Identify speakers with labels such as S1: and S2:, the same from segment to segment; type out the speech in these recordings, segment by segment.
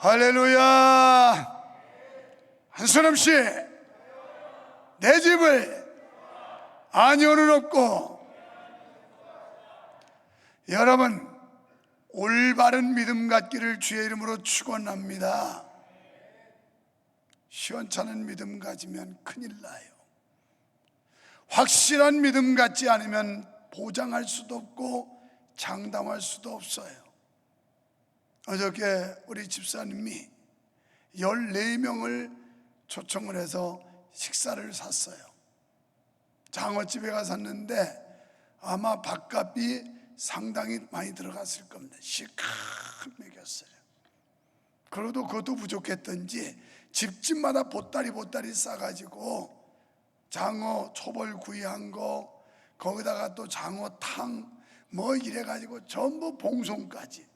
S1: 할렐루야. 한순엄씨, 내 집을 아니오는 없고. 여러분, 올바른 믿음 갖기를 주의 이름으로 축원합니다. 시원찮은 믿음 가지면 큰일 나요. 확실한 믿음 갖지 않으면 보장할 수도 없고 장담할 수도 없어요. 어저께 우리 집사님이 14명을 초청을 해서 식사를 샀어요. 장어집에 가서 샀는데 아마 밥값이 상당히 많이 들어갔을 겁니다. 시큰 먹였어요. 그래도 그것도 부족했던지 집집마다 보따리 싸가지고 장어 초벌구이한 거, 거기다가 또 장어탕 뭐 이래가지고 전부 봉송까지.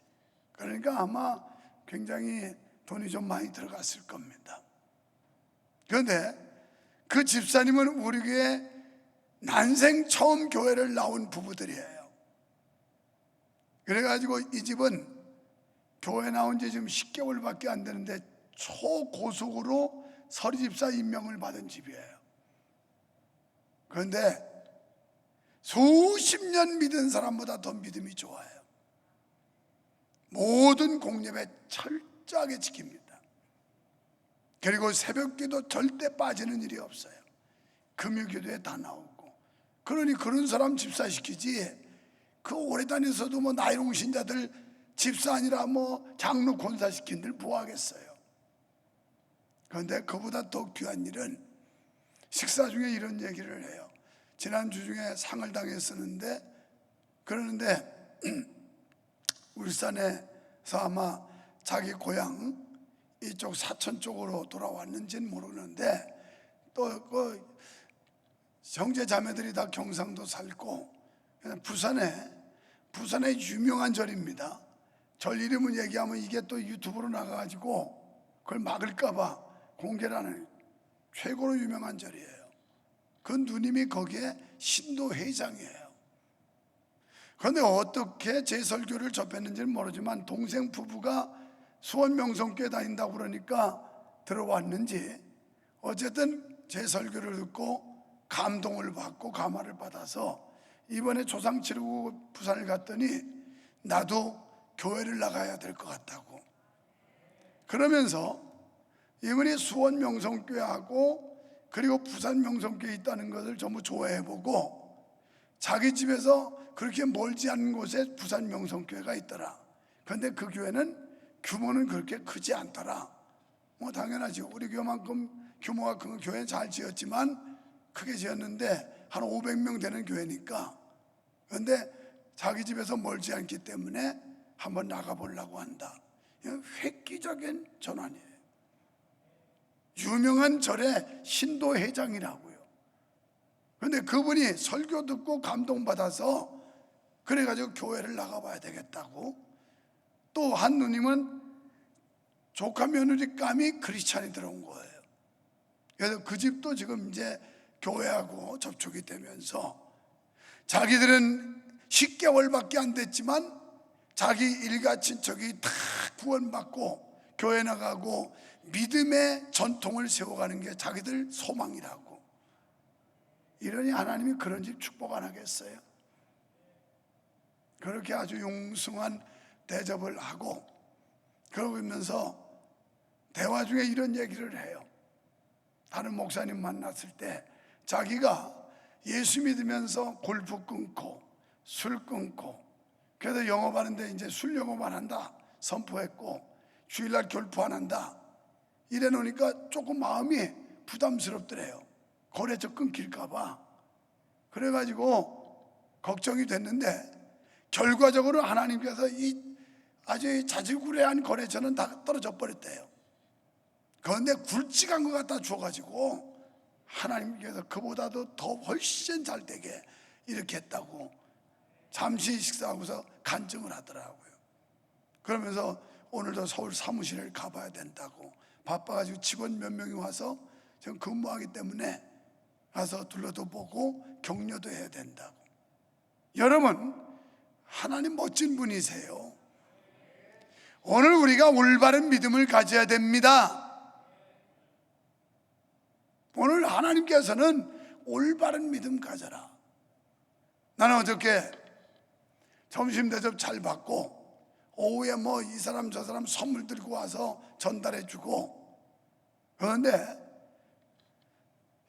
S1: 그러니까 아마 굉장히 돈이 좀 많이 들어갔을 겁니다. 그런데 그 집사님은 우리 교회 난생 처음 교회를 나온 부부들이에요. 그래가지고 이 집은 교회 나온 지 지금 10개월밖에 안 되는데 초고속으로 서리집사 임명을 받은 집이에요. 그런데 수십 년 믿은 사람보다 더 믿음이 좋아요. 모든 공예배 철저하게 지킵니다. 그리고 새벽기도 절대 빠지는 일이 없어요. 금요기도에 다 나오고. 그러니 그런 사람 집사시키지, 그 오래 다녀서도 뭐 나이롱 신자들 집사 아니라 뭐 장로 권사 시킨들 뭐 하겠어요. 그런데 그보다 더 귀한 일은 식사 중에 이런 얘기를 해요. 지난주 중에 상을 당했었는데, 그러는데 울산에서 아마 자기 고향 이쪽 사천 쪽으로 돌아왔는지는 모르는데, 또 그 형제 자매들이 다 경상도 살고 부산에 유명한 절입니다. 절 이름을 얘기하면 이게 또 유튜브로 나가가지고 그걸 막을까봐 공개를 하는 최고로 유명한 절이에요. 그 누님이 거기에 신도 회장이에요. 그런데 어떻게 제 설교를 접했는지는 모르지만 동생 부부가 수원명성교회 다닌다고 그러니까 들어왔는지 어쨌든 제 설교를 듣고 감동을 받고 감화를 받아서 이번에 조상 치르고 부산을 갔더니 나도 교회를 나가야 될 것 같다고. 그러면서 이분이 수원명성교회하고 그리고 부산명성교회 있다는 것을 전부 조회해보고 자기 집에서 그렇게 멀지 않은 곳에 부산명성교회가 있더라. 그런데 그 교회는 규모는 그렇게 크지 않더라. 뭐 당연하지. 우리 교회만큼 규모가 큰 교회는 잘 지었지만 크게 지었는데 한 500명 되는 교회니까. 그런데 자기 집에서 멀지 않기 때문에 한번 나가보려고 한다. 획기적인 전환이에요. 유명한 절의 신도 회장이라고요. 그런데 그분이 설교 듣고 감동받아서 그래가지고 교회를 나가봐야 되겠다고. 또 한 누님은 조카 며느리감이 크리스찬이 들어온 거예요. 그래서 그 집도 지금 이제 교회하고 접촉이 되면서 자기들은 10개월밖에 안 됐지만 자기 일가 친척이 다 구원받고 교회 나가고 믿음의 전통을 세워가는 게 자기들 소망이라고. 이러니 하나님이 그런 집 축복 안 하겠어요? 그렇게 아주 융숭한 대접을 하고 그러면서 대화 중에 이런 얘기를 해요. 다른 목사님 만났을 때 자기가 예수 믿으면서 골프 끊고 술 끊고 그래도 영업하는데 이제 술 영업 안 한다 선포했고 주일날 결프 안 한다 이래 놓으니까 조금 마음이 부담스럽더래요. 거래처 끊길까봐. 그래가지고 걱정이 됐는데 결과적으로 하나님께서 이 아주 자질구레한 거래처는 다 떨어져 버렸대요. 그런데 굵직한 것 갖다 줘가지고 하나님께서 그보다도 더 훨씬 잘 되게 이렇게 했다고 잠시 식사하고서 간증을 하더라고요. 그러면서 오늘도 서울 사무실을 가봐야 된다고 바빠가지고 직원 몇 명이 와서 지금 근무하기 때문에 가서 둘러도 보고 격려도 해야 된다고. 여러분, 하나님 멋진 분이세요. 오늘 우리가 올바른 믿음을 가져야 됩니다. 오늘 하나님께서는 올바른 믿음 가져라. 나는 어저께 점심 대접 잘 받고 오후에 뭐 이 사람 저 사람 선물 들고 와서 전달해 주고, 그런데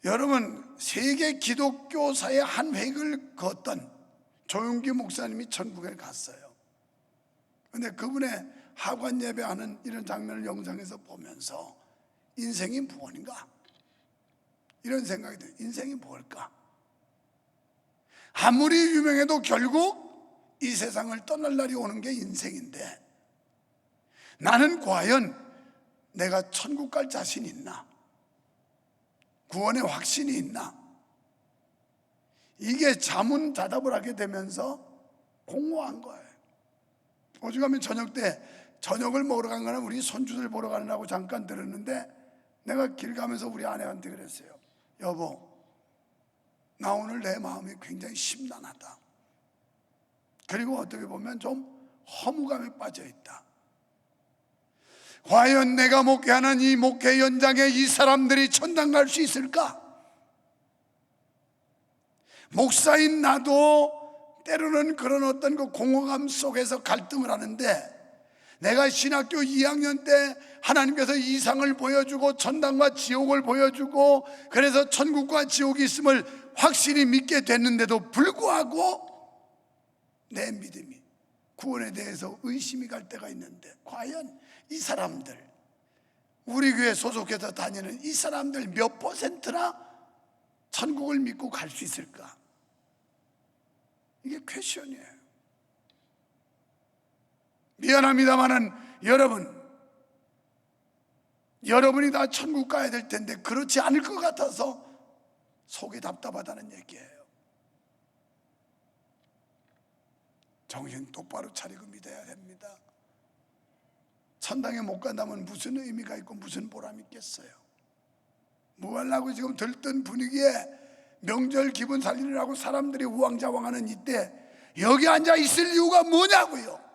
S1: 여러분, 세계 기독교사의 한 획을 걷던 조용기 목사님이 천국에 갔어요. 그런데 그분의 하관 예배하는 이런 장면을 영상에서 보면서 인생이 무엇인가? 이런 생각이 들어요. 인생이 뭘까? 아무리 유명해도 결국 이 세상을 떠날 날이 오는 게 인생인데, 나는 과연 내가 천국 갈 자신이 있나? 구원의 확신이 있나? 이게 자문자답을 하게 되면서 공허한 거예요. 오죽하면 저녁 때 저녁을 먹으러 간 거는 우리 손주들 보러 가느라고 잠깐 들었는데, 내가 길 가면서 우리 아내한테 그랬어요. 여보, 나 오늘 내 마음이 굉장히 심란하다. 그리고 어떻게 보면 좀 허무감에 빠져 있다. 과연 내가 목회하는 이 목회 현장에 이 사람들이 천당 갈 수 있을까? 목사인 나도 때로는 그런 어떤 그 공허감 속에서 갈등을 하는데, 내가 신학교 2학년 때 하나님께서 이상을 보여주고 천당과 지옥을 보여주고 그래서 천국과 지옥이 있음을 확실히 믿게 됐는데도 불구하고 내 믿음이, 구원에 대해서 의심이 갈 때가 있는데, 과연 이 사람들, 우리 교회 소속해서 다니는 이 사람들 몇 %나 천국을 믿고 갈 수 있을까? 이게 퀘션이에요. 미안합니다만은 여러분이 다 천국 가야 될 텐데 그렇지 않을 것 같아서 속이 답답하다는 얘기예요. 정신 똑바로 차리고 믿어야 됩니다. 천당에 못 간다면 무슨 의미가 있고 무슨 보람이 있겠어요? 뭐 하려고 지금 들뜬 분위기에 명절 기분 살리느라고 사람들이 우왕좌왕하는 이때 여기 앉아 있을 이유가 뭐냐고요.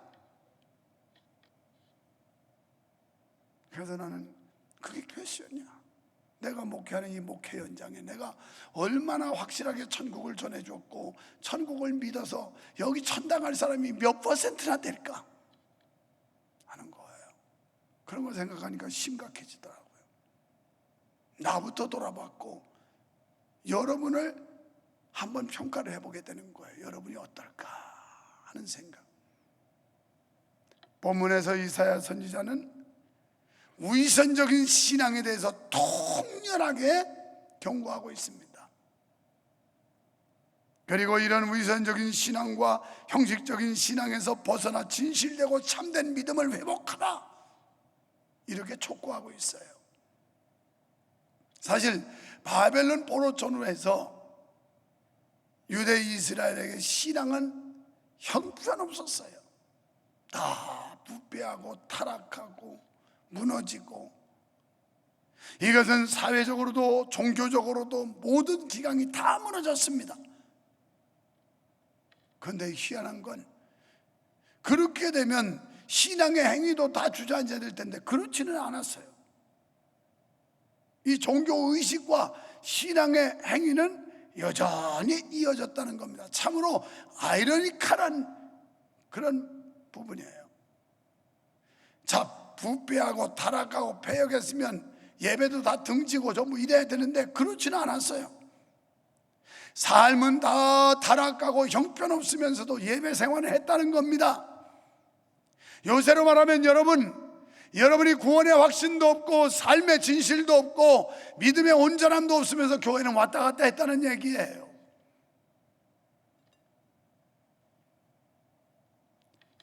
S1: 그래서 나는 그게 퀘션이야. 내가 목회하는 이 목회 현장에 내가 얼마나 확실하게 천국을 전해줬고 천국을 믿어서 여기 천당 갈 사람이 몇 %나 될까 하는 거예요. 그런 걸 생각하니까 심각해지더라고요. 나부터 돌아봤고 여러분을 한번 평가를 해보게 되는 거예요. 여러분이 어떨까 하는 생각. 본문에서 이사야 선지자는 위선적인 신앙에 대해서 통렬하게 경고하고 있습니다. 그리고 이런 위선적인 신앙과 형식적인 신앙에서 벗어나 진실되고 참된 믿음을 회복하라, 이렇게 촉구하고 있어요. 사실 바벨론 포로촌으로 해서 유대 이스라엘에게 신앙은 형편없었어요. 다 부패하고 타락하고 무너지고, 이것은 사회적으로도 종교적으로도 모든 기강이 다 무너졌습니다. 그런데 희한한 건 그렇게 되면 신앙의 행위도 다 주저앉아야 될 텐데 그렇지는 않았어요. 이 종교의식과 신앙의 행위는 여전히 이어졌다는 겁니다. 참으로 아이러니컬한 그런 부분이에요. 자, 부패하고 타락하고 패역했으면 예배도 다 등지고 전부 이래야 되는데 그렇지는 않았어요. 삶은 다 타락하고 형편없으면서도 예배 생활을 했다는 겁니다. 요새로 말하면 여러분이 구원의 확신도 없고 삶의 진실도 없고 믿음의 온전함도 없으면서 교회는 왔다 갔다 했다는 얘기예요.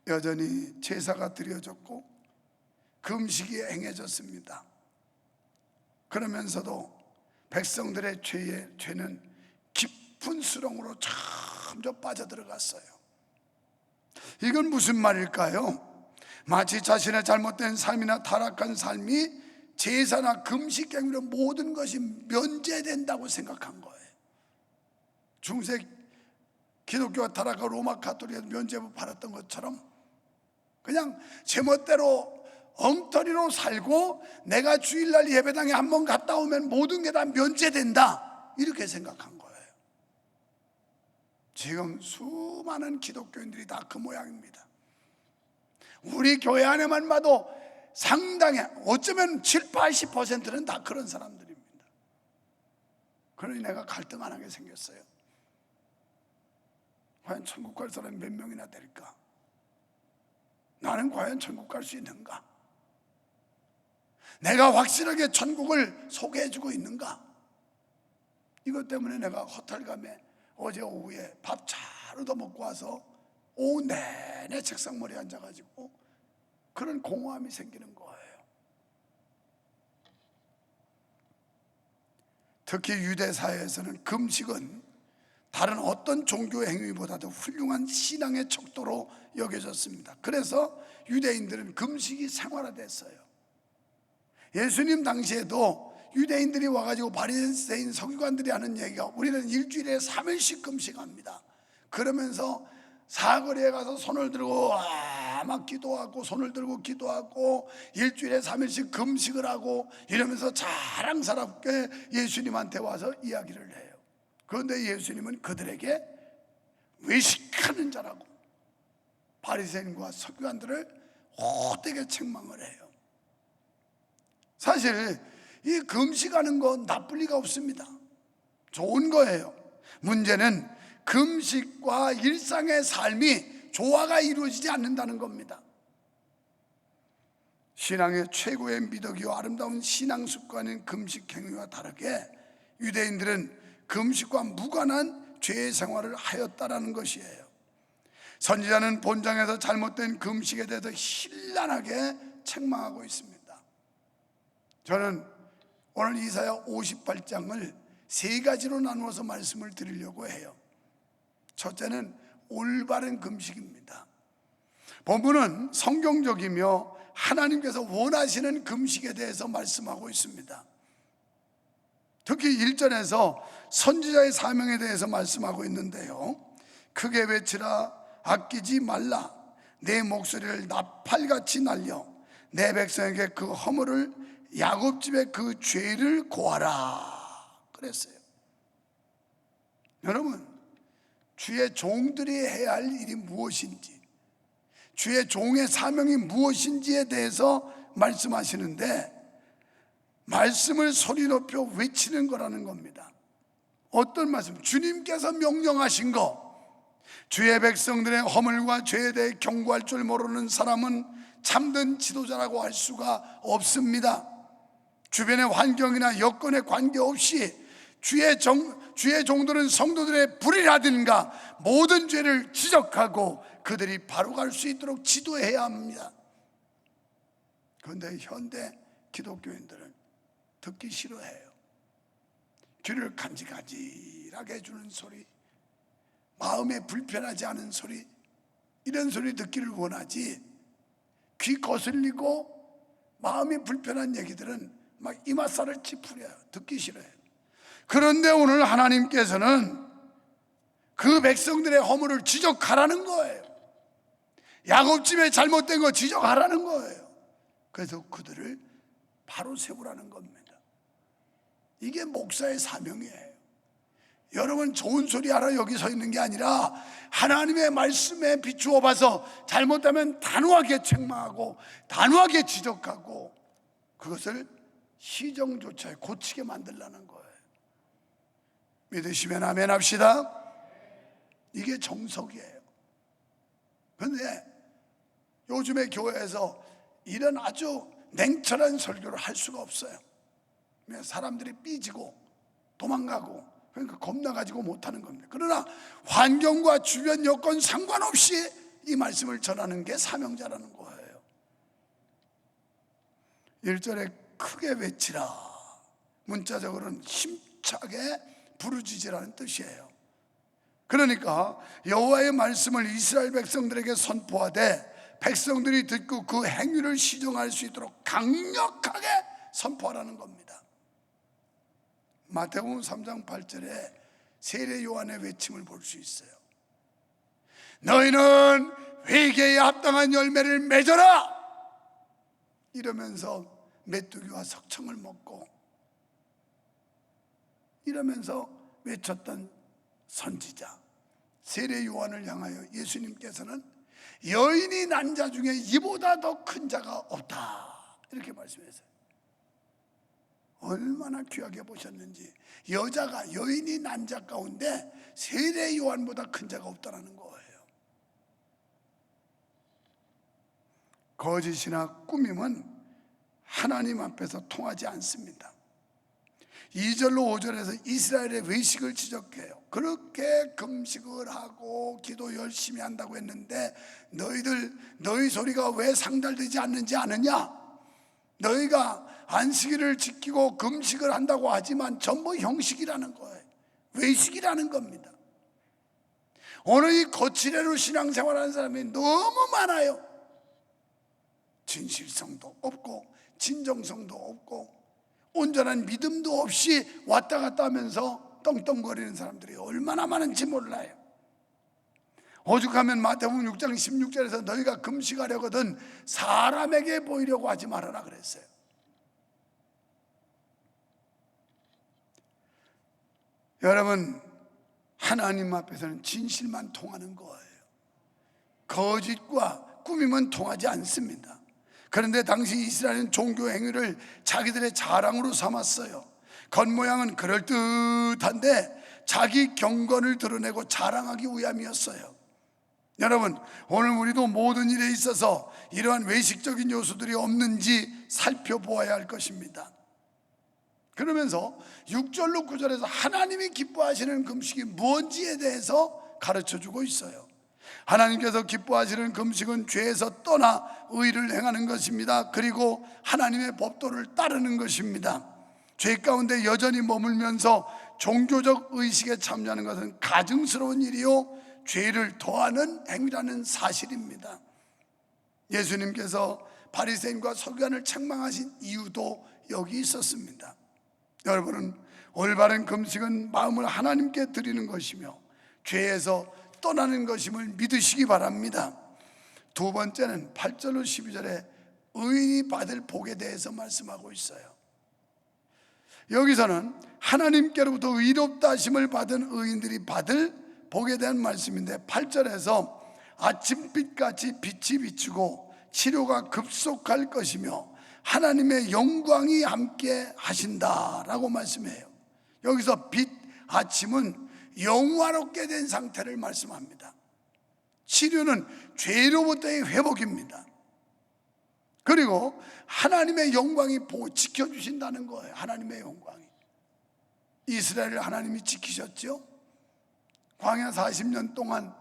S1: 여전히 제사가 드려졌고 금식이 행해졌습니다. 그러면서도 백성들의 죄는 깊은 수렁으로 점점 빠져들어갔어요. 이건 무슨 말일까요? 마치 자신의 잘못된 삶이나 타락한 삶이 제사나 금식 행위로 모든 것이 면제된다고 생각한 거예요. 중세 기독교가 타락하고 로마 가톨릭에서 면죄부 받았던 것처럼 그냥 제멋대로 엉터리로 살고 내가 주일날 예배당에 한번 갔다 오면 모든 게 다 면제된다, 이렇게 생각한 거예요. 지금 수많은 기독교인들이 다 그 모양입니다. 우리 교회 안에만 봐도 상당히, 어쩌면 7, 80%는 다 그런 사람들입니다. 그러니 내가 갈등 안 하게 생겼어요. 과연 천국 갈 사람이 몇 명이나 될까? 나는 과연 천국 갈 수 있는가? 내가 확실하게 천국을 소개해주고 있는가? 이것 때문에 내가 호텔감에 어제 오후에 밥 잘 얻어먹고 와서 오후 내내 책상머리에 앉아가지고 그런 공허함이 생기는 거예요. 특히 유대 사회에서는 금식은 다른 어떤 종교 행위보다도 훌륭한 신앙의 척도로 여겨졌습니다. 그래서 유대인들은 금식이 생활화됐어요. 예수님 당시에도 유대인들이 와가지고 바리새인 서기관들이 하는 얘기가, 우리는 일주일에 3일씩 금식합니다. 그러면서 사거리에 가서 손을 들고 막 기도하고, 손을 들고 기도하고, 일주일에 3일씩 금식을 하고 이러면서 자랑스럽게 예수님한테 와서 이야기를 해요. 그런데 예수님은 그들에게 외식하는 자라고 바리새인과 서기관들을 헛되게 책망을 해요. 사실 이 금식하는 건 나쁠 리가 없습니다. 좋은 거예요. 문제는 금식과 일상의 삶이 조화가 이루어지지 않는다는 겁니다. 신앙의 최고의 미덕이요 아름다운 신앙 습관인 금식 행위와 다르게 유대인들은 금식과 무관한 죄의 생활을 하였다라는 것이에요. 선지자는 본장에서 잘못된 금식에 대해서 신랄하게 책망하고 있습니다. 저는 오늘 이사야 58장을 세 가지로 나누어서 말씀을 드리려고 해요. 첫째는 올바른 금식입니다. 본문은 성경적이며 하나님께서 원하시는 금식에 대해서 말씀하고 있습니다. 특히 1절에서 선지자의 사명에 대해서 말씀하고 있는데요, 크게 외치라, 아끼지 말라, 내 목소리를 나팔같이 날려 내 백성에게 그 허물을, 야곱집의 그 죄를 고하라 그랬어요. 여러분, 주의 종들이 해야 할 일이 무엇인지, 주의 종의 사명이 무엇인지에 대해서 말씀하시는데, 말씀을 소리 높여 외치는 거라는 겁니다. 어떤 말씀? 주님께서 명령하신 거. 주의 백성들의 허물과 죄에 대해 경고할 줄 모르는 사람은 참된 지도자라고 할 수가 없습니다. 주변의 환경이나 여건에 관계없이 주의 종들은 성도들의 불의라든가 모든 죄를 지적하고 그들이 바로 갈 수 있도록 지도해야 합니다. 그런데 현대 기독교인들은 듣기 싫어해요. 귀를 간질간질하게 해주는 소리, 마음에 불편하지 않은 소리, 이런 소리 듣기를 원하지, 귀 거슬리고 마음이 불편한 얘기들은 막 이맛살을 찌푸려요. 듣기 싫어요. 그런데 오늘 하나님께서는 그 백성들의 허물을 지적하라는 거예요. 야곱집에 잘못된 거 지적하라는 거예요. 그래서 그들을 바로 세우라는 겁니다. 이게 목사의 사명이에요. 여러분 좋은 소리 하러 여기 서 있는 게 아니라 하나님의 말씀에 비추어 봐서 잘못하면 단호하게 책망하고 단호하게 지적하고 그것을 시정조차에 고치게 만들라는 거예요. 믿으시면 아멘 합시다. 이게 정석이에요. 그런데 요즘에 교회에서 이런 아주 냉철한 설교를 할 수가 없어요. 사람들이 삐지고 도망가고, 그러니까 겁나가지고 못하는 겁니다. 그러나 환경과 주변 여건 상관없이 이 말씀을 전하는 게 사명자라는 거예요. 1절에 크게 외치라, 문자적으로는 힘차게 부르짖으라는 뜻이에요. 그러니까 여호와의 말씀을 이스라엘 백성들에게 선포하되 백성들이 듣고 그 행위를 시정할 수 있도록 강력하게 선포하라는 겁니다. 마태복음 3장 8절에 세례 요한의 외침을 볼 수 있어요. 너희는 회개에 합당한 열매를 맺어라, 이러면서 메뚜기와 석청을 먹고 이러면서 외쳤던 선지자 세례 요한을 향하여 예수님께서는 여인이 난 자 중에 이보다 더 큰 자가 없다 이렇게 말씀했어요. 얼마나 귀하게 보셨는지. 여인이 난 자 가운데 세례 요한보다 큰 자가 없다라는 거예요. 거짓이나 꾸밈은 하나님 앞에서 통하지 않습니다. 2절로 5절에서 이스라엘의 외식을 지적해요. 그렇게 금식을 하고 기도 열심히 한다고 했는데 너희 소리가 왜 상달되지 않는지 아느냐? 너희가 안식일을 지키고 금식을 한다고 하지만 전부 형식이라는 거예요. 외식이라는 겁니다. 오늘 이 거칠애로 신앙생활하는 사람이 너무 많아요. 진실성도 없고 진정성도 없고 온전한 믿음도 없이 왔다 갔다 하면서 떵떵거리는 사람들이 얼마나 많은지 몰라요. 오죽하면 마태복음 6장 16절에서 너희가 금식하려거든 사람에게 보이려고 하지 말아라 그랬어요. 여러분, 하나님 앞에서는 진실만 통하는 거예요. 거짓과 꾸밈은 통하지 않습니다. 그런데 당시 이스라엘은 종교 행위를 자기들의 자랑으로 삼았어요. 겉모양은 그럴듯한데 자기 경건을 드러내고 자랑하기 위함이었어요. 여러분, 오늘 우리도 모든 일에 있어서 이러한 외식적인 요소들이 없는지 살펴보아야 할 것입니다. 그러면서 6절로 9절에서 하나님이 기뻐하시는 금식이 뭔지에 대해서 가르쳐주고 있어요. 하나님께서 기뻐하시는 금식은 죄에서 떠나 의를 행하는 것입니다. 그리고 하나님의 법도를 따르는 것입니다. 죄 가운데 여전히 머물면서 종교적 의식에 참여하는 것은 가증스러운 일이요 죄를 더하는 행위라는 사실입니다. 예수님께서 바리새인과 서기관을 책망하신 이유도 여기 있었습니다. 여러분은 올바른 금식은 마음을 하나님께 드리는 것이며 죄에서 떠나는 것임을 믿으시기 바랍니다. 두 번째는 8절로 12절에 의인이 받을 복에 대해서 말씀하고 있어요. 여기서는 하나님께로부터 의롭다 하심을 받은 의인들이 받을 복에 대한 말씀인데 8절에서 아침빛같이 빛이 비추고 치료가 급속할 것이며 하나님의 영광이 함께 하신다라고 말씀해요. 여기서 빛, 아침은 영화롭게 된 상태를 말씀합니다. 치료는 죄로부터의 회복입니다. 그리고 하나님의 영광이 지켜주신다는 거예요. 하나님의 영광이. 이스라엘을 하나님이 지키셨죠. 광야 40년 동안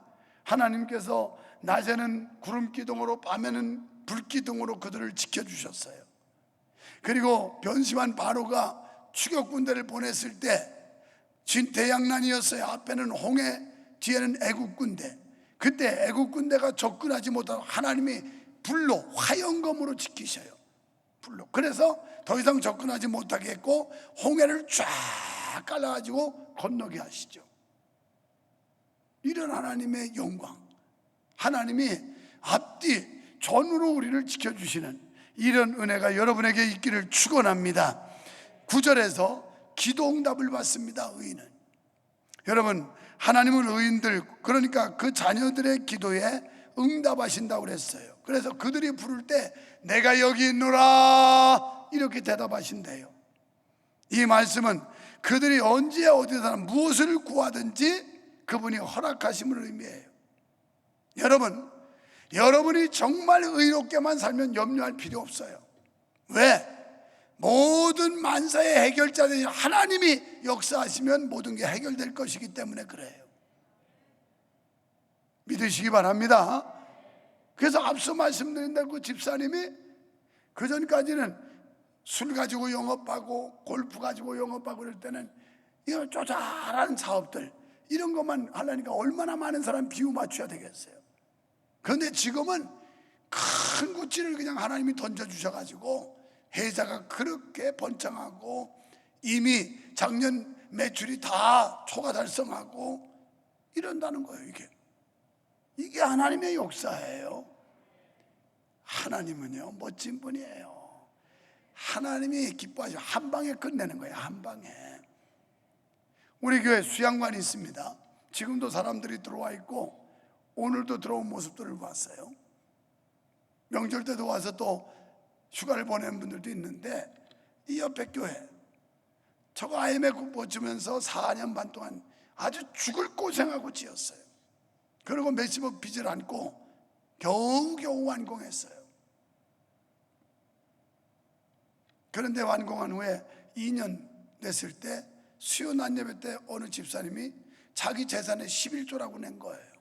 S1: 하나님께서 낮에는 구름기둥으로 밤에는 불기둥으로 그들을 지켜주셨어요. 그리고 변심한 바로가 추격군대를 보냈을 때 진대양난이었어요. 앞에는 홍해, 뒤에는 애국군대. 그때 애국군대가 접근하지 못하고 하나님이 불로 화영검으로 지키셔요. 불로. 그래서 더 이상 접근하지 못하게 했고 홍해를 쫙 깔아가지고 건너게 하시죠. 이런 하나님의 영광, 하나님이 앞뒤 전으로 우리를 지켜주시는 이런 은혜가 여러분에게 있기를 축원합니다. 9절에서 기도응답을 받습니다. 의인은. 여러분, 하나님은 의인들, 그러니까 그 자녀들의 기도에 응답하신다고 그랬어요. 그래서 그들이 부를 때 내가 여기 있노라 이렇게 대답하신대요. 이 말씀은 그들이 언제 어디서나 무엇을 구하든지 그분이 허락하심을 의미해요. 여러분이 정말 의롭게만 살면 염려할 필요 없어요. 왜? 모든 만사의 해결자들이 하나님이 역사하시면 모든 게 해결될 것이기 때문에 그래요. 믿으시기 바랍니다. 그래서 앞서 말씀드린 대로 그 집사님이 그 전까지는 술 가지고 영업하고 골프 가지고 영업하고 그럴 때는 이거 쪼잘한 사업들 이런 것만 하려니까 얼마나 많은 사람 비유 맞춰야 되겠어요. 그런데 지금은 큰 구찌를 그냥 하나님이 던져주셔가지고 회사가 그렇게 번창하고 이미 작년 매출이 다 초과 달성하고 이런다는 거예요. 이게 하나님의 역사예요. 하나님은요 멋진 분이에요. 하나님이 기뻐하시고 한 방에 끝내는 거예요. 한 방에. 우리 교회 수양관이 있습니다. 지금도 사람들이 들어와 있고 오늘도 들어온 모습들을 봤어요. 명절 때도 와서 또 휴가를 보내는 분들도 있는데, 이 옆에 교회 저거 IMF 버티면서 4년 반 동안 아주 죽을 고생하고 지었어요. 그리고 몇십억 빚을 안고 겨우겨우 완공했어요. 그런데 완공한 후에 2년 됐을 때 수요 난예배 때 어느 집사님이 자기 재산의 11조라고 낸 거예요.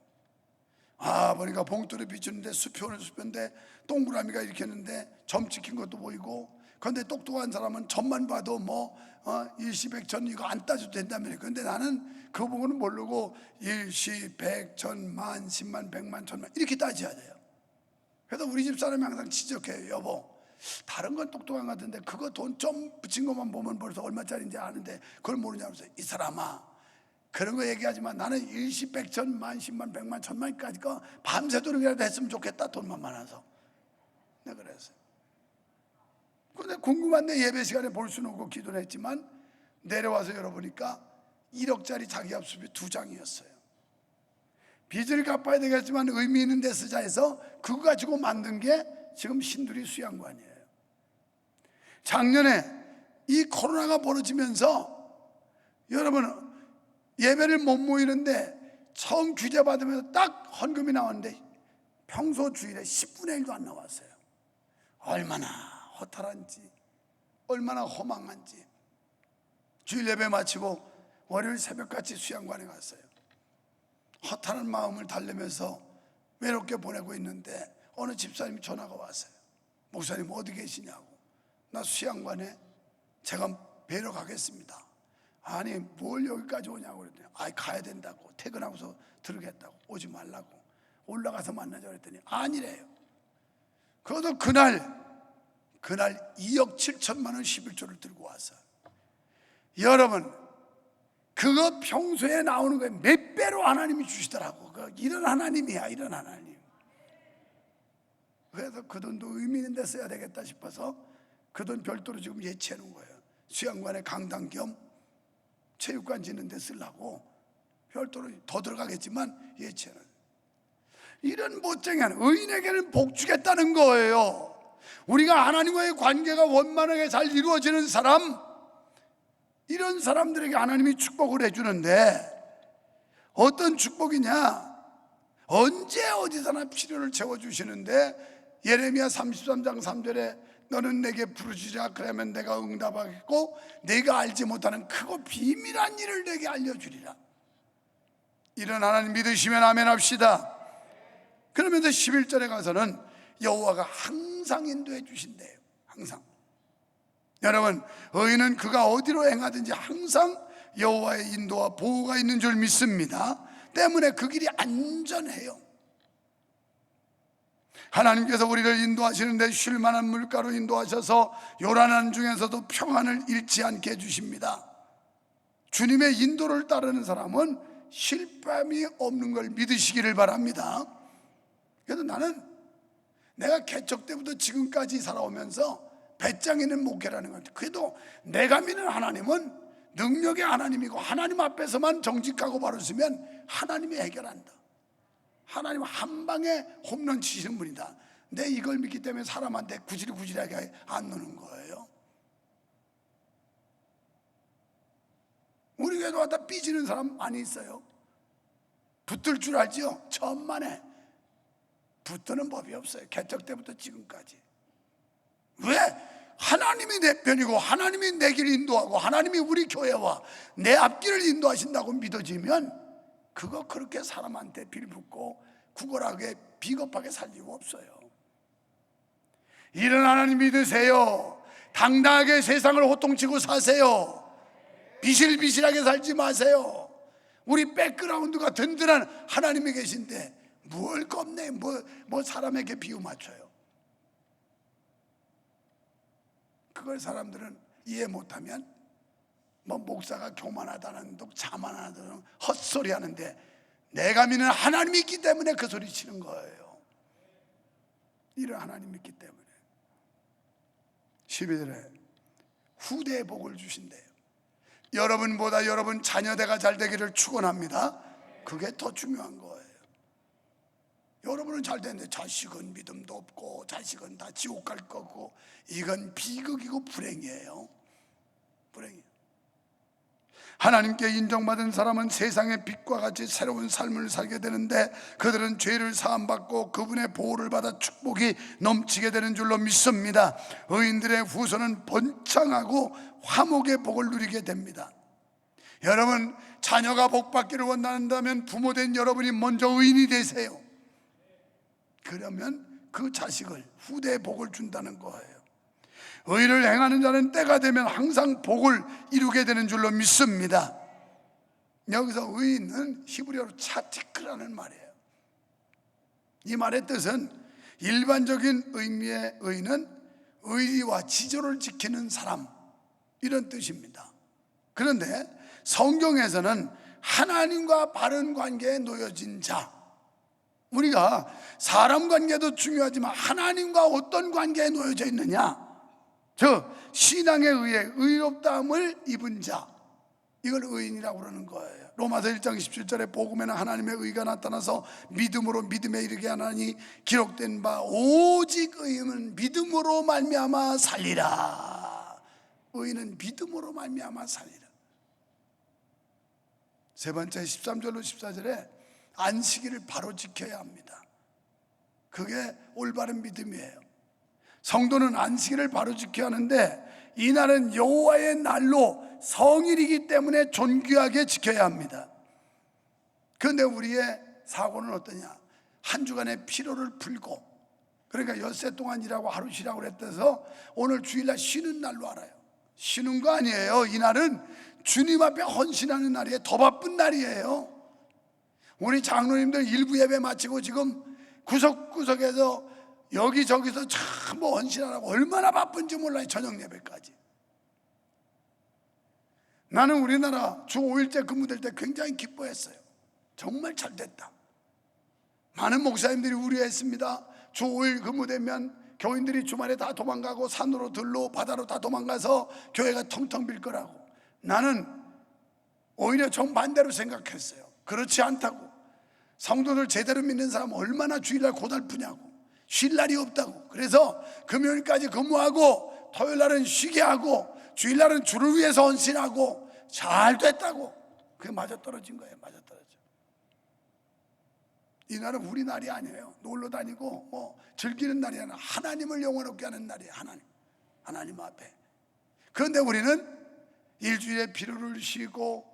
S1: 보니까 봉투를 비추는데 수표는 수표인데 동그라미가 이렇게 했는데 점 찍힌 것도 보이고, 그런데 똑똑한 사람은 점만 봐도 일시 백천 이거 안 따져도 된다며. 그런데 나는 그 부분은 모르고 일시 백천 만 십만 백만 천만 이렇게 따져야 돼요. 그래서 우리 집 사람이 항상 지적해요. 여보, 다른 건 똑똑한 것 같은데 그거 돈 좀 붙인 것만 보면 벌써 얼마짜리인지 아는데 그걸 모르냐고 해서, 이 사람아, 그런 거 얘기하지만 나는 일시 백천 만 십만 백만 천만까지 거 밤새도록이라도 했으면 좋겠다, 돈만 많아서. 내가 그랬어요. 근데 궁금한데 예배 시간에 볼 수는 없고 기도를 했지만 내려와서 열어보니까 1억짜리 자기합수비 2장이었어요. 빚을 갚아야 되겠지만 의미 있는 데 쓰자 해서 그거 가지고 만든 게 지금 신두리 수양관이에요. 작년에 이 코로나가 벌어지면서 여러분 예배를 못 모이는데 처음 규제 받으면서 딱 헌금이 나왔는데 평소 주일에 10분의 1도 안 나왔어요. 얼마나 허탈한지, 얼마나 허망한지. 주일 예배 마치고 월요일 새벽같이 수양관에 갔어요. 허탈한 마음을 달래면서 외롭게 보내고 있는데 어느 집사님이 전화가 왔어요. 목사님 어디 계시냐고. 나 수양관에 제가 뵈러 가겠습니다. 아니 뭘 여기까지 오냐고 그랬더니 가야 된다고, 퇴근하고서 들으겠다고, 오지 말라고, 올라가서 만나자고 그랬더니 아니래요. 그것도 그날 2억 7천만 원 11조를 들고 와서, 여러분 그거 평소에 나오는 거에 몇 배로 하나님이 주시더라고. 이런 하나님이야, 이런 하나님. 그래서 그 돈도 의미 있는 데 써야 되겠다 싶어서 그 돈 별도로 지금 예치해 놓은 거예요. 수양관에 강당 겸 체육관 짓는 데 쓰려고 별도로 더 들어가겠지만 예치해 놓은. 이런 못쟁이한 의인에게는 복 주겠다는 거예요. 우리가 하나님과의 관계가 원만하게 잘 이루어지는 사람, 이런 사람들에게 하나님이 축복을 해주는데, 어떤 축복이냐, 언제 어디서나 필요를 채워주시는데, 예레미야 33장 3절에 너는 내게 부르짖으라 그러면 내가 응답하겠고 내가 알지 못하는 크고 비밀한 일을 내게 알려주리라. 이런 하나님 믿으시면 아멘 합시다. 그러면서 11절에 가서는 여호와가 항상 인도해 주신대요. 항상. 여러분, 의인은 그가 어디로 행하든지 항상 여호와의 인도와 보호가 있는 줄 믿습니다. 때문에 그 길이 안전해요. 하나님께서 우리를 인도하시는데 쉴 만한 물가로 인도하셔서 요란한 중에서도 평안을 잃지 않게 해주십니다. 주님의 인도를 따르는 사람은 실패함이 없는 걸 믿으시기를 바랍니다. 그래서 나는 내가 개척 때부터 지금까지 살아오면서 배짱이는 목회라는 것, 그래도 내가 믿는 하나님은 능력의 하나님이고 하나님 앞에서만 정직하고 바로 서면 하나님이 해결한다. 하나님 한 방에 홈런 치시는 분이다. 내 이걸 믿기 때문에 사람한테 구질구질하게 안 노는 거예요. 우리 교회도 왔다 삐지는 사람 많이 있어요. 붙들 줄 알지요? 천만에 붙드는 법이 없어요. 개척 때부터 지금까지. 왜? 하나님이 내 편이고 하나님이 내 길 인도하고 하나님이 우리 교회와 내 앞길을 인도하신다고 믿어지면 그거 그렇게 사람한테 빌붙고 구걸하게 비겁하게 살 이유가 없어요. 이런 하나님 믿으세요. 당당하게 세상을 호통치고 사세요. 비실비실하게 살지 마세요. 우리 백그라운드가 든든한 하나님이 계신데 뭘 겁내? 뭐 사람에게 비유 맞춰요. 그걸 사람들은 이해 못하면 뭐 목사가 교만하다는 둥 자만하다는 헛소리 하는데, 내가 믿는 하나님이 있기 때문에 그 소리 치는 거예요. 이런 하나님 믿기 때문에. 12절에 후대의 복을 주신대요. 여러분보다 여러분 자녀대가 잘 되기를 축원합니다. 그게 더 중요한 거예요. 여러분은 잘 되는데 자식은 믿음도 없고 자식은 다 지옥 갈 거고, 이건 비극이고 불행이에요. 불행이에요. 하나님께 인정받은 사람은 세상의 빛과 같이 새로운 삶을 살게 되는데, 그들은 죄를 사함받고 그분의 보호를 받아 축복이 넘치게 되는 줄로 믿습니다. 의인들의 후손은 번창하고 화목의 복을 누리게 됩니다. 여러분, 자녀가 복받기를 원한다면 부모된 여러분이 먼저 의인이 되세요. 그러면 그 자식을, 후대의 복을 준다는 거예요. 의를 행하는 자는 때가 되면 항상 복을 이루게 되는 줄로 믿습니다. 여기서 의인은 히브리어로 차티크라는 말이에요. 이 말의 뜻은, 일반적인 의미의 의인은 의리와 지조를 지키는 사람, 이런 뜻입니다. 그런데 성경에서는 하나님과 바른 관계에 놓여진 자, 우리가 사람 관계도 중요하지만 하나님과 어떤 관계에 놓여져 있느냐, 저 신앙에 의해 의롭다함을 입은 자, 이걸 의인이라고 그러는 거예요. 로마서 1장 17절에 복음에는 하나님의 의가 나타나서 믿음으로 믿음에 이르게 하나니 기록된 바 오직 의인은 믿음으로 말미암아 살리라. 의인은 믿음으로 말미암아 살리라. 세 번째 13절로 14절에 안식일을 바로 지켜야 합니다. 그게 올바른 믿음이에요. 성도는 안식일을 바로 지켜야 하는데, 이날은 여호와의 날로 성일이기 때문에 존귀하게 지켜야 합니다. 그런데 우리의 사고는 어떠냐? 한 주간의 피로를 풀고, 그러니까 엿새 동안 일하고 하루 쉬라고 그랬대서 오늘 주일날 쉬는 날로 알아요. 쉬는 거 아니에요. 이날은 주님 앞에 헌신하는 날이에요. 더 바쁜 날이에요. 우리 장로님들 일부 예배 마치고 지금 구석구석에서 여기저기서 전부 헌신하라고 얼마나 바쁜지 몰라요. 저녁 예배까지. 나는 우리나라 주 5일째 근무될 때 굉장히 기뻐했어요. 정말 잘 됐다. 많은 목사님들이 우려했습니다. 주 5일 근무되면 교인들이 주말에 다 도망가고 산으로 들로 바다로 다 도망가서 교회가 텅텅 빌 거라고. 나는 오히려 정반대로 생각했어요. 그렇지 않다고. 성도들 제대로 믿는 사람 얼마나 주일날 고달프냐고. 쉴 날이 없다고. 그래서 금요일까지 근무하고 토요일날은 쉬게 하고 주일날은 주를 위해서 헌신하고 잘 됐다고. 그게 맞아떨어진 거예요. 맞아떨어져. 이 날은 우리 날이 아니에요. 놀러 다니고 뭐 즐기는 날이 아니라 하나님을 영원롭게 하는 날이에요. 하나님 앞에. 그런데 우리는 일주일에 피로를 쉬고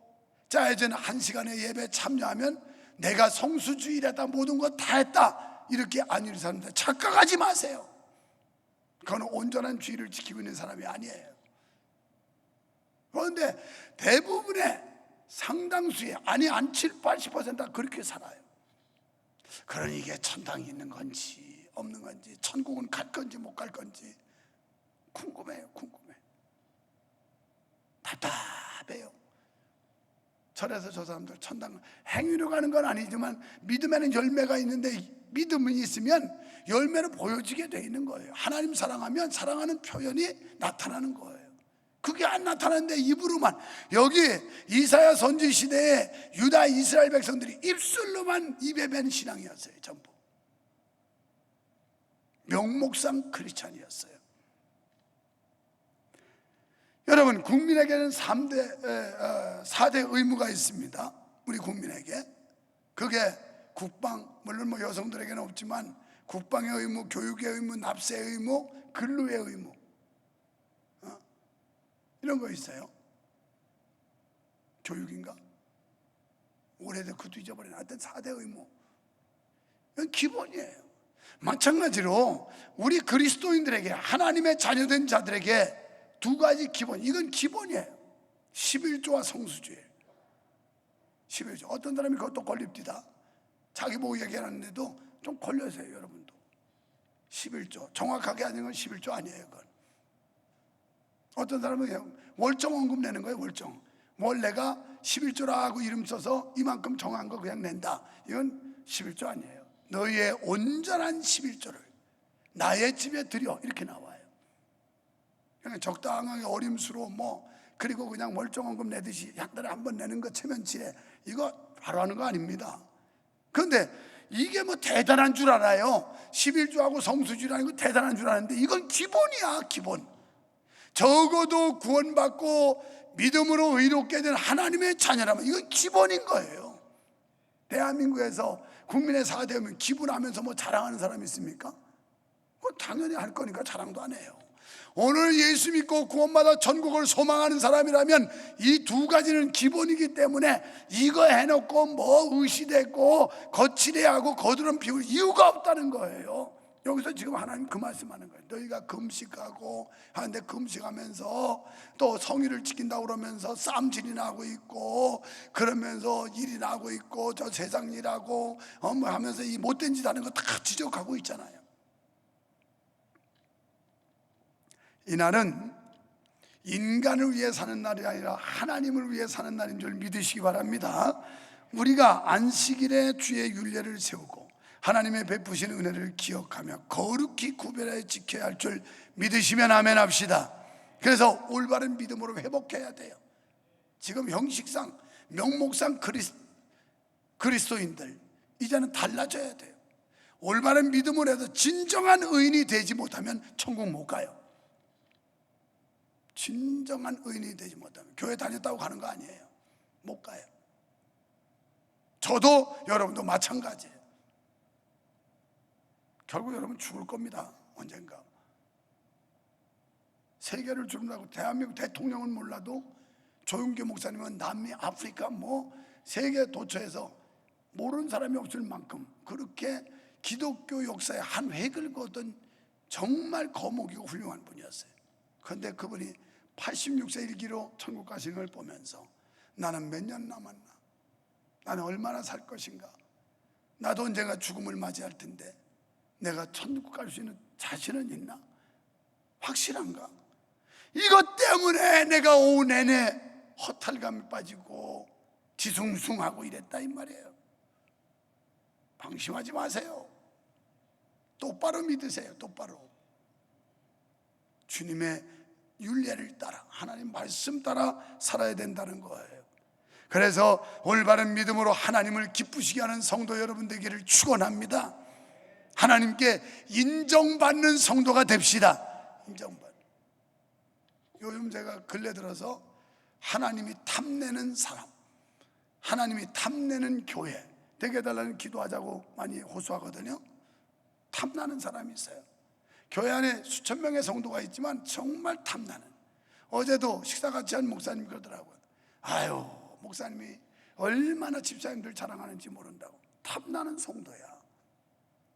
S1: 짜여진 1시간의 예배 참여하면 내가 성수주일에다 모든 거 다 했다, 이렇게 안위를 사는데 착각하지 마세요. 그건 온전한 주의를 지키고 있는 사람이 아니에요. 그런데 대부분의 상당수의, 아니 한 7, 80%가 그렇게 살아요. 그러니 이게 천당이 있는 건지 없는 건지, 천국은 갈 건지 못 갈 건지 궁금해요. 궁금해. 답답해요. 절에서 저 사람들 천당 행위로 가는 건 아니지만 믿음에는 열매가 있는데, 믿음이 있으면 열매를 보여지게 돼 있는 거예요. 하나님 사랑하면 사랑하는 표현이 나타나는 거예요. 그게 안 나타나는데 입으로만. 여기 이사야 선지 시대에 유다 이스라엘 백성들이 입술로만 입에 밴 신앙이었어요. 전부 명목상 크리스찬이었어요. 여러분, 국민에게는 4대 의무가 있습니다. 우리 국민에게. 그게 국방, 물론 뭐 여성들에게는 없지만 국방의 의무, 교육의 의무, 납세의 의무, 근로의 의무, 이런 거 있어요. 교육인가? 오래돼 그도 잊어버리나. 하여튼 4대 의무. 이건 기본이에요. 마찬가지로 우리 그리스도인들에게, 하나님의 자녀된 자들에게 2가지 기본, 이건 기본이에요. 11조와 성수주예요. 11조. 어떤 사람이 그것도 걸립디다. 자기 보고 얘기하는데도 좀 걸려서요. 여러분도 11조 정확하게 하는 건 11조 아니에요. 그건 어떤 사람은 그냥 월정 원금 내는 거예요. 월정. 뭘 내가 11조라 하고 이름 써서 이만큼 정한 거 그냥 낸다. 이건 11조 아니에요. 너희의 온전한 11조를 나의 집에 드려, 이렇게 나와요. 그냥 적당하게 어림수로 그리고 그냥 멀쩡한 금 내듯이 한 달에 한 번 내는 거 체면치레, 이거 바로 하는 거 아닙니다. 그런데 이게 대단한 줄 알아요. 11조하고 성수주라는 거 대단한 줄 아는데 이건 기본이야, 기본. 적어도 구원받고 믿음으로 의롭게 된 하나님의 자녀라면 이건 기본인 거예요. 대한민국에서 국민의 4대면 기분하면서 자랑하는 사람이 있습니까? 그건 당연히 할 거니까 자랑도 안 해요. 오늘 예수 믿고 구원받아 천국을 소망하는 사람이라면 이 두 가지는 기본이기 때문에 이거 해놓고 의시되고 거칠해하고 거드름 피울 이유가 없다는 거예요. 여기서 지금 하나님 그 말씀하는 거예요. 너희가 금식하고 하는데 금식하면서 또 성의를 지킨다고 그러면서 쌈질이나 하고 있고 그러면서 일이나 하고 있고 저 세상 일하고 하면서 이 못된 짓 하는 거 다 지적하고 있잖아요. 이날은 인간을 위해 사는 날이 아니라 하나님을 위해 사는 날인 줄 믿으시기 바랍니다. 우리가 안식일에 주의 율례를 세우고 하나님의 베푸신 은혜를 기억하며 거룩히 구별하여 지켜야 할 줄 믿으시면 아멘 합시다. 그래서 올바른 믿음으로 회복해야 돼요. 지금 형식상 명목상 그리스도인들 이제는 달라져야 돼요. 올바른 믿음으로 해서 진정한 의인이 되지 못하면 천국 못 가요. 진정한 의인이 되지 못하면 교회 다녔다고 가는 거 아니에요. 못 가요. 저도 여러분도 마찬가지예요. 결국 여러분 죽을 겁니다. 언젠가. 세계를 죽는다고 대한민국 대통령은 몰라도 조윤기 목사님은 남미, 아프리카 세계 도처에서 모르는 사람이 없을 만큼 그렇게 기독교 역사의 한 획을 그었던 정말 거목이고 훌륭한 분이었어요. 그런데 그분이 86세 일기로 천국 가시는 걸 보면서 나는 몇 년 남았나? 나는 얼마나 살 것인가? 나도 언젠가 죽음을 맞이할 텐데 내가 천국 갈 수 있는 자신은 있나? 확실한가? 이것 때문에 내가 오후 내내 허탈감에 빠지고 뒤숭숭하고 이랬다 이 말이에요. 방심하지 마세요. 똑바로 믿으세요. 똑바로 주님의 율례를 따라 하나님 말씀 따라 살아야 된다는 거예요. 그래서 올바른 믿음으로 하나님을 기쁘시게 하는 성도 여러분 되기를 축원합니다. 하나님께 인정받는 성도가 됩시다. 인정받는. 요즘 제가 근래 들어서 하나님이 탐내는 사람, 하나님이 탐내는 교회 되게 해달라는 기도하자고 많이 호소하거든요. 탐나는 사람이 있어요. 교회 안에 수천 명의 성도가 있지만 정말 탐나는. 어제도 식사 같이 한 목사님 그러더라고요. 아유, 목사님이 얼마나 집사님들 자랑하는지 모른다고. 탐나는 성도야.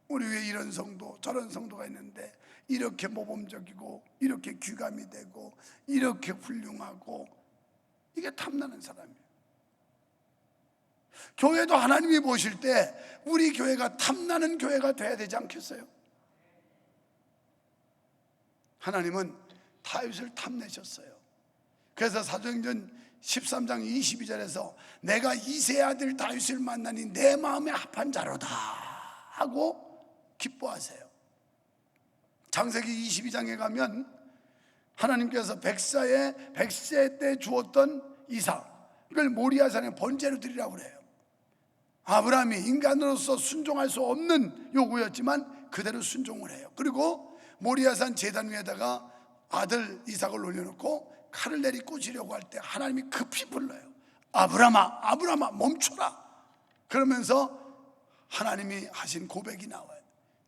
S1: 우리 위에 이런 성도 저런 성도가 있는데 이렇게 모범적이고 이렇게 귀감이 되고 이렇게 훌륭하고, 이게 탐나는 사람이에요. 교회도 하나님이 보실 때 우리 교회가 탐나는 교회가 돼야 되지 않겠어요? 하나님은 다윗을 탐내셨어요. 그래서 사도행전 13장 22절에서 내가 이새의 아들 다윗을 만나니 내 마음에 합한 자로다 하고 기뻐하세요. 창세기 22장에 가면 하나님께서 백세 때 주었던 이삭을 모리아산에 번제로 드리라고 그래요. 아브라함이 인간으로서 순종할 수 없는 요구였지만 그대로 순종을 해요. 그리고 모리아산 제단 위에다가 아들 이삭을 올려놓고 칼을 내리 꽂으려고 할 때 하나님이 급히 불러요. 아브라함아, 아브라함아, 멈춰라. 그러면서 하나님이 하신 고백이 나와요.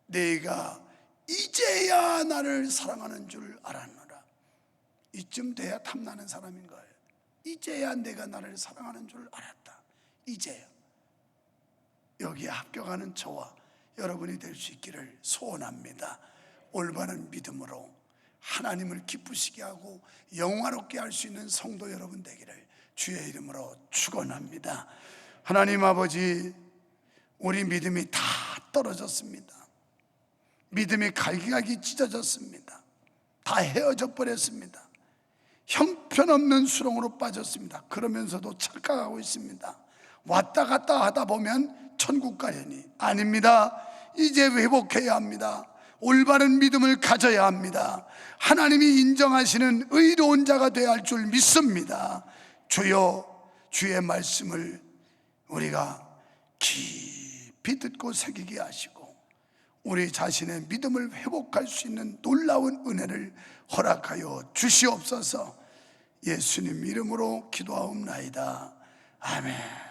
S1: 내가 이제야 나를 사랑하는 줄 알았노라. 이쯤 돼야 탐나는 사람인 거예요. 이제야 내가 나를 사랑하는 줄 알았다. 이제야. 여기에 합격하는 저와 여러분이 될 수 있기를 소원합니다. 올바른 믿음으로 하나님을 기쁘시게 하고 영화롭게 할 수 있는 성도 여러분 되기를 주의 이름으로 축원합니다. 하나님 아버지, 우리 믿음이 다 떨어졌습니다. 믿음이 갈기갈기 찢어졌습니다. 다 헤어져 버렸습니다. 형편없는 수렁으로 빠졌습니다. 그러면서도 착각하고 있습니다. 왔다 갔다 하다 보면 천국 가려니. 아닙니다. 이제 회복해야 합니다. 올바른 믿음을 가져야 합니다. 하나님이 인정하시는 의로운 자가 되어야 할 줄 믿습니다. 주여, 주의 말씀을 우리가 깊이 듣고 새기게 하시고 우리 자신의 믿음을 회복할 수 있는 놀라운 은혜를 허락하여 주시옵소서. 예수님 이름으로 기도하옵나이다. 아멘.